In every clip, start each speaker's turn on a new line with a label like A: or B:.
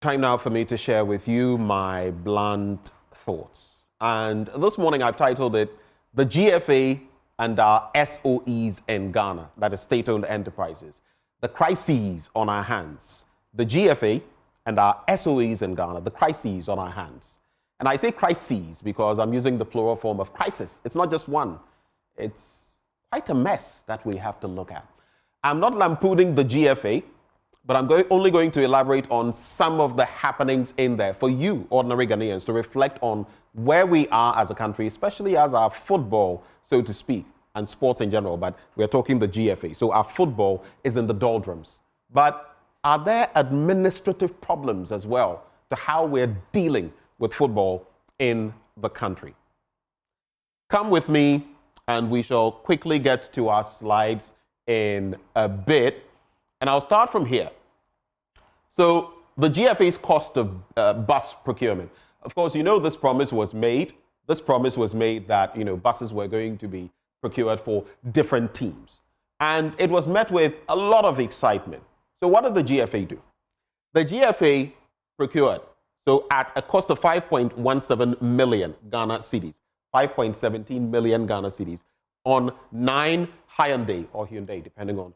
A: Time now for me to share with you my blunt thoughts. And this morning I've titled it, The GFA and Our SOEs in Ghana, that is state-owned enterprises. The crises on our hands. The GFA and our SOEs in Ghana, the crises on our hands. And I say crises because I'm using the plural form of crisis. It's not just one. It's quite a mess that we have to look at. I'm not lampooning the GFA, but I'm only going to elaborate on some of the happenings in there for you, ordinary Ghanaians, to reflect on where we are as a country, especially as our football, so to speak, and sports in general, but we're talking the GFA. So our football is in the doldrums. But are there administrative problems as well to how we're dealing with football in the country? Come with me, and we shall quickly get to our slides in a bit. And I'll start from here. So the GFA's cost of bus procurement. Of course, you know this promise was made. This promise was made that, buses were going to be procured for different teams. And it was met with a lot of excitement. So what did the GFA do? The GFA procured, so at a cost of 5.17 million Ghana cedis, 5.17 million Ghana cedis, on 9 Hyundai or Hyundai, depending on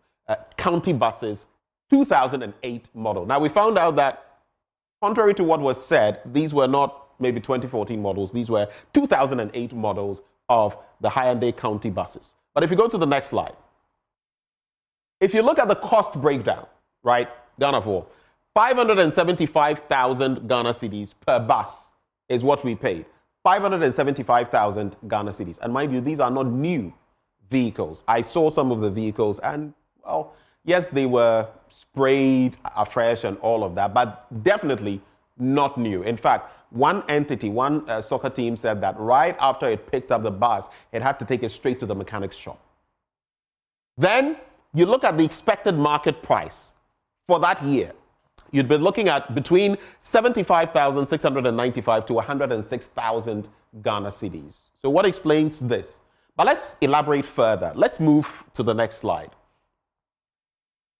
A: county buses, 2008 model. Now, we found out that, contrary to what was said, these were not maybe 2014 models. These were 2008 models of the Hyundai county buses. But if you go to the next slide, if you look at the cost breakdown, right, Ghana for 575,000 Ghana cedis per bus is what we paid. 575,000 Ghana cedis. And mind you, these are not new vehicles. I saw some of the vehicles and, well, yes, they were sprayed afresh and all of that, but definitely not new. In fact, one entity, one soccer team said that right after it picked up the bus, it had to take it straight to the mechanic's shop. Then you look at the expected market price for that year. You'd be looking at between 75,695 to 106,000 Ghana cedis. So what explains this? But let's elaborate further. Let's move to the next slide.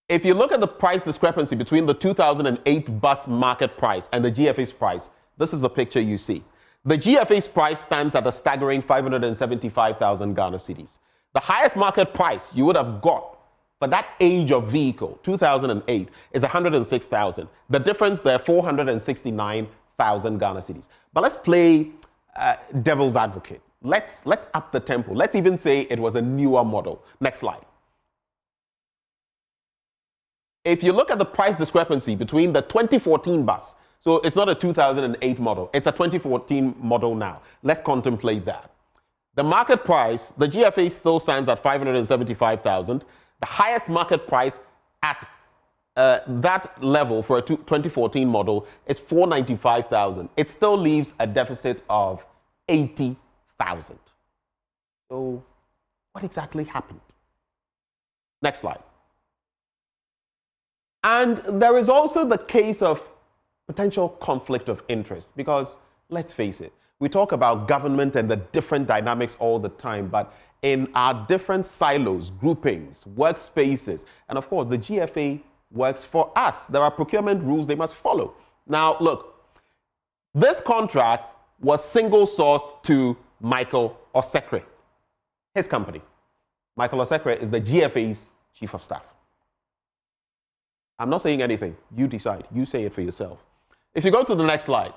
A: If you look at the price discrepancy between the 2008 bus market price and the GFA's price, this is the picture you see. The GFA's price stands at a staggering 575,000 Ghana cedis. The highest market price you would have got for that age of vehicle, 2008, is 106,000. The difference there, 469,000 Ghana cedis. But let's play devil's advocate. Let's up the tempo. Let's even say it was a newer model. Next slide. If you look at the price discrepancy between the 2014 bus, so it's not a 2008 model, it's a 2014 model now. Let's contemplate that. The market price, the GFA still stands at 575,000. The highest market price at that level for a 2014 model is 495,000. It still leaves a deficit of 80,000. So what exactly happened? Next slide. And there is also the case of potential conflict of interest because, let's face it, we talk about government and the different dynamics all the time, but in our different silos, groupings, workspaces, and of course, the GFA works for us. There are procurement rules they must follow. Now, look, this contract was single-sourced to Michael Osekre, his company. Michael Osekre is the GFA's chief of staff. I'm not saying anything. You decide. You say it for yourself. If you go to the next slide,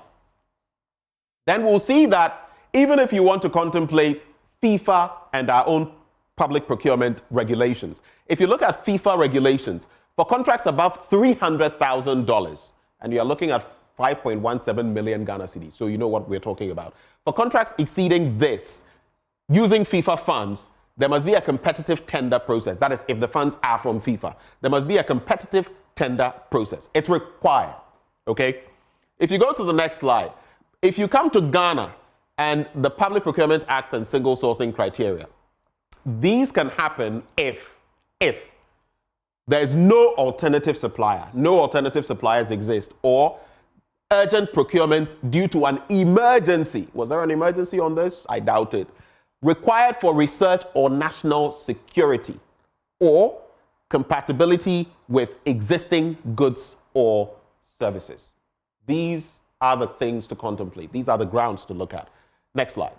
A: then we'll see that even if you want to contemplate FIFA and our own public procurement regulations, if you look at FIFA regulations, for contracts above $300,000, and you're looking at 5.17 million Ghana cedis, so you know what we're talking about. For contracts exceeding this, using FIFA funds, there must be a competitive tender process. That is, if the funds are from FIFA, there must be a competitive tender process. It's required, okay? If you go to the next slide, if you come to Ghana and the Public Procurement Act and single sourcing criteria, these can happen if there's no alternative supplier, no alternative suppliers exist, or urgent procurement due to an emergency. Was there an emergency on this? I doubt it. Required for research or national security, or compatibility with existing goods or services. These are the things to contemplate. These are the grounds to look at. Next slide.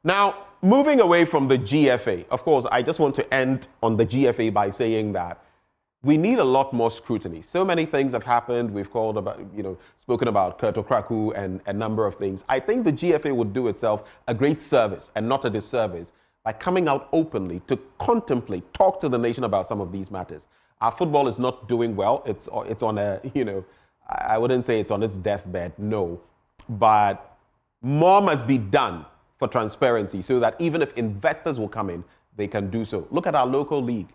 A: Now, moving away from the GFA, of course, I just want to end on the GFA by saying that we need a lot more scrutiny. So many things have happened. We've spoken about Kurtokraku and a number of things. I think the GFA would do itself a great service and not a disservice by coming out openly to contemplate, talk to the nation about some of these matters. Our football is not doing well. It's on a, I wouldn't say it's on its deathbed, no. But more must be done for transparency so that even if investors will come in, they can do so. Look at our local league.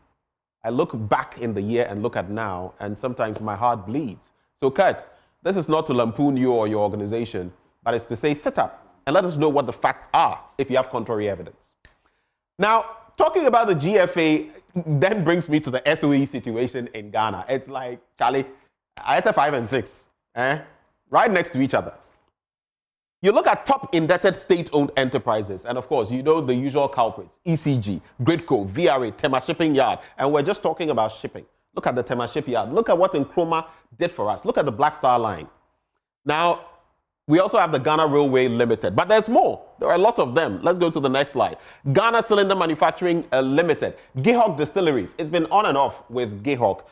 A: I look back in the year and look at now, and sometimes my heart bleeds. So, Kurt, this is not to lampoon you or your organization, but it's to say, sit up and let us know what the facts are if you have contrary evidence. Now, talking about the GFA then brings me to the SOE situation in Ghana. It's like, Charlie, ISA 5 and 6, right next to each other. You look at top indebted state-owned enterprises, and of course, you know the usual culprits, ECG, Gridco, VRA, Tema Shipping Yard, and we're just talking about shipping. Look at the Tema Shipyard. Look at what Nkrumah did for us. Look at the Black Star Line. Now, we also have the Ghana Railway Limited, but there's more. There are a lot of them. Let's go to the next slide. Ghana Cylinder Manufacturing Limited, Gihok Distilleries. It's been on and off with Gihok.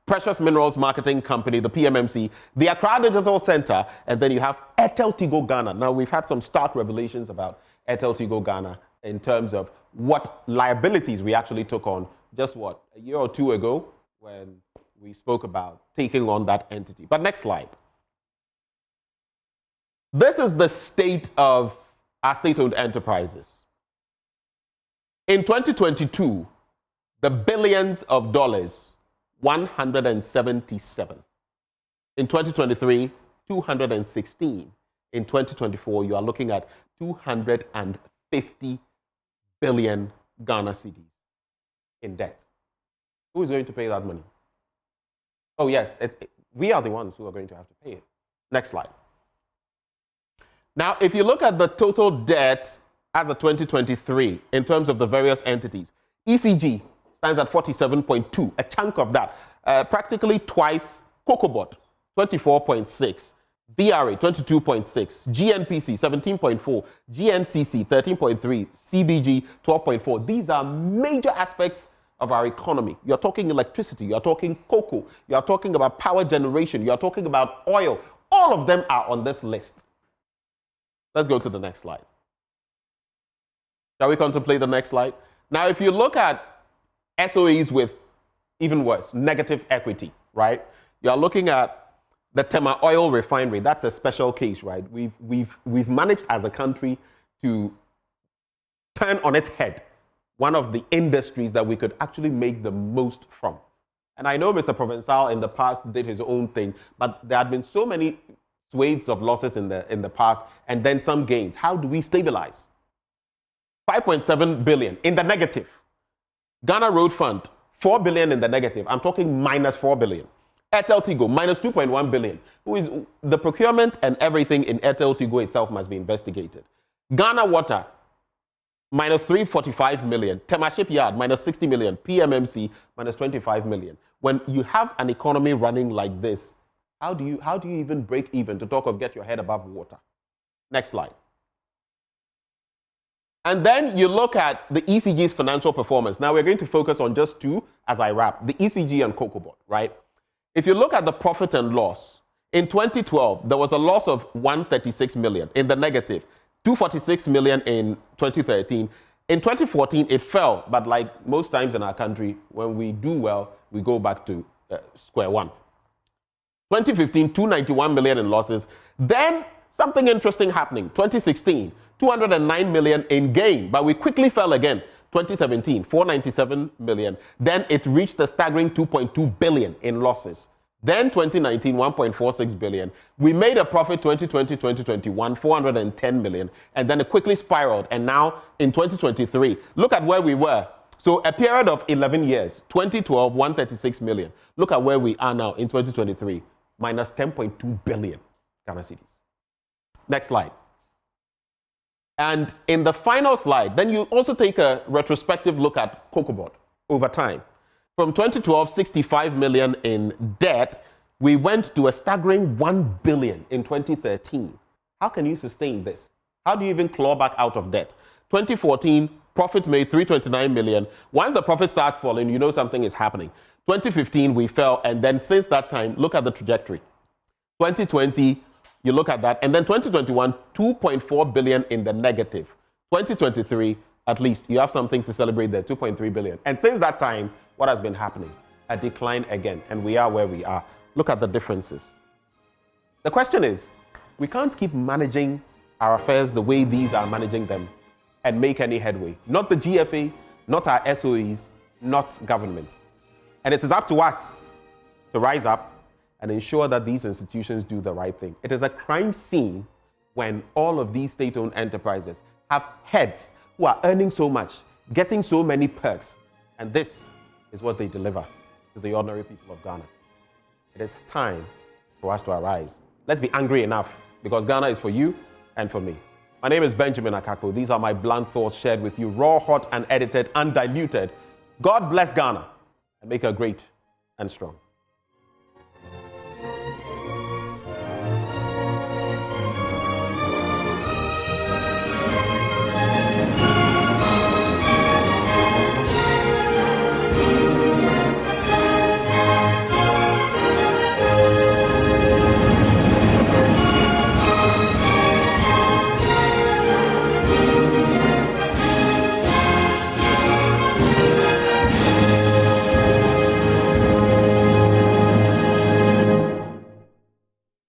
A: Precious Minerals Marketing Company, the PMMC, the Accra Digital Center, and then you have Airtel Tigo Ghana. Now, we've had some stark revelations about Airtel Tigo Ghana in terms of what liabilities we actually took on just, a year or two ago when we spoke about taking on that entity. But next slide. This is the state of our state-owned enterprises. In 2022, the billions of dollars, 177. In 2023, 216. In 2024, you are looking at 250 billion Ghana cedis in debt. Who is going to pay that money? Oh, yes, we are the ones who are going to have to pay it. Next slide. Now, if you look at the total debt as of 2023 in terms of the various entities, ECG stands at 47.2, a chunk of that, practically twice Cocobod, 24.6, VRA, 22.6, GNPC, 17.4, GNCC, 13.3, CBG, 12.4. These are major aspects of our economy. You're talking electricity, you're talking cocoa, you're talking about power generation, you're talking about oil. All of them are on this list. Let's go to the next slide. Shall we contemplate the next slide? Now, if you look at SOEs with even worse, negative equity, right? You're looking at the Tema Oil Refinery. That's a special case, right? We've managed as a country to turn on its head one of the industries that we could actually make the most from. And I know Mr. Provençal in the past did his own thing, but there had been so many swathes of losses in the past and then some gains. How do we stabilize? 5.7 billion in the negative. Ghana Road Fund, 4 billion in the negative. I'm talking minus 4 billion. Airtel Tigo, minus 2.1 billion. Who is the procurement and everything in Airtel Tigo itself must be investigated. Ghana Water, minus 345 million. Tema Shipyard, minus 60 million. PMMC, minus 25 million. When you have an economy running like this, how do you even break even to talk of get your head above water? Next slide. And then you look at the ECG's financial performance. Now we're going to focus on just two as I wrap, the ECG and Cocobod, right? If you look at the profit and loss, in 2012, there was a loss of 136 million in the negative, 246 million in 2013. In 2014, it fell, but like most times in our country, when we do well, we go back to square one. 2015, 291 million in losses. Then something interesting happening. 2016, 209 million in gain, but we quickly fell again. 2017, 497 million. Then it reached a staggering 2.2 billion in losses. Then 2019, 1.46 billion. We made a profit 2020, 2021, 410 million. And then it quickly spiraled. And now in 2023, look at where we were. So a period of 11 years, 2012, 136 million. Look at where we are now in 2023, minus 10.2 billion Ghana cedis. Next slide. And in the final slide, then you also take a retrospective look at Cocobod over time. From 2012, 65 million in debt We went to a staggering 1 billion in 2013. How can you sustain this? How do you even claw back out of debt? 2014, profit made 329 million. Once the profit starts falling, you know something is happening. 2015, we fell, and then since that time, look at the trajectory. 2020, you look at that, and then 2021, 2.4 billion in the negative. 2023, at least, you have something to celebrate there, 2.3 billion. And since that time, what has been happening? A decline again, and we are where we are. Look at the differences. The question is, we can't keep managing our affairs the way these are managing them and make any headway. Not the GFA, not our SOEs, not government. And it is up to us to rise up and ensure that these institutions do the right thing. It is a crime scene when all of these state-owned enterprises have heads who are earning so much, getting so many perks, and this is what they deliver to the ordinary people of Ghana. It is time for us to arise. Let's be angry enough, because Ghana is for you and for me. My name is Benjamin Akakpo. These are my blunt thoughts shared with you, raw, hot, and edited, undiluted. God bless Ghana and make her great and strong.